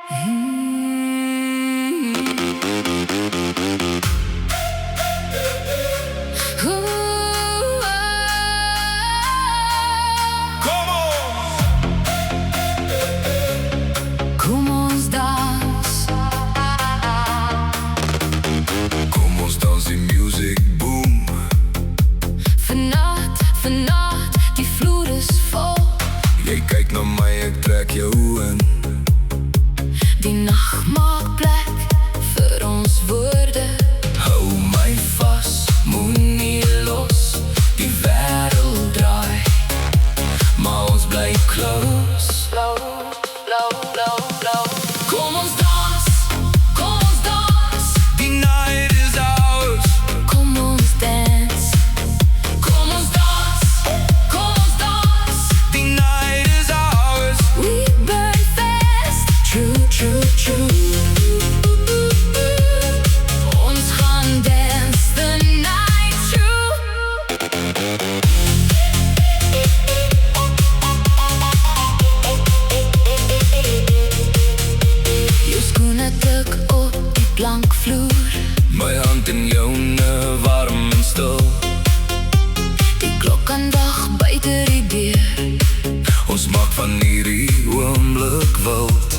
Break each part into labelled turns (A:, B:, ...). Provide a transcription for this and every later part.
A: Kom ons dans.
B: Kom ons dans, die music boom.
A: Vannacht, die vloer is vol.
B: Jy kyk na my, ek trek jou in.
A: Die nacht maak plek vir ons woorde.
B: Hou my vas, moenie los. Die wêreld draai, maar ons bly close.
A: Kom ons dans, kom ons dans.
B: Die night is ours.
A: Kom ons dance. Kom ons dans, kom ons dans.
B: Die night is ours.
A: We burn fast, true. Ons gaan dance the night through. Jou skoene tik op die plankvloer.
B: My hand in joune, warm en stil.
A: Die klok aan dag buite die deur.
B: Ons maak van hierdie oomblik wild.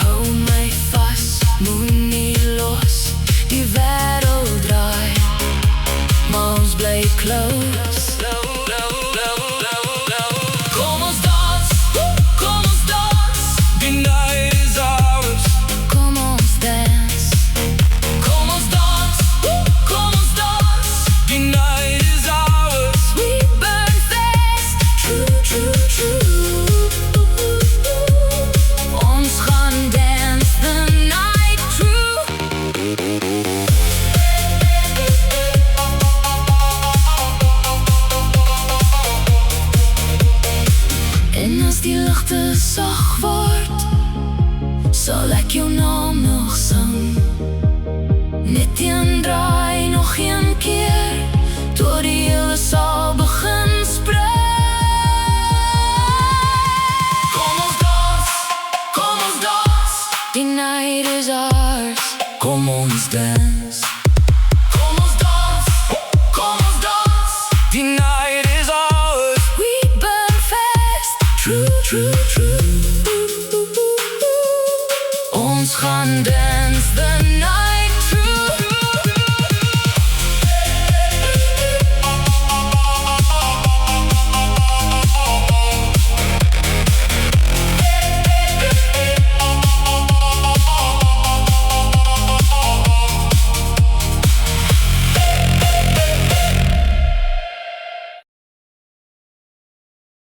A: Hou my vas, moenie los. Die wêreld draai, maar ons bly close. Kom ons dans, kom ons dans.
B: Die night is ours.
A: Kom ons dance. Kom ons dans, kom ons dans.
B: Die night is ours.
A: We burn fast, true. Ons gaan dance the night through. En as die ligte sag word, sal ek jou naam nog sing. Net een draai, nog een keer, tot die hele saal begin spring. Kom ons dans, kom ons dans. Die night is ours.
B: Kom ons dance.
A: Kom ons dans, kom ons dans.
B: Die night is ours.
A: We burn fast, true. Ons gaan dance the night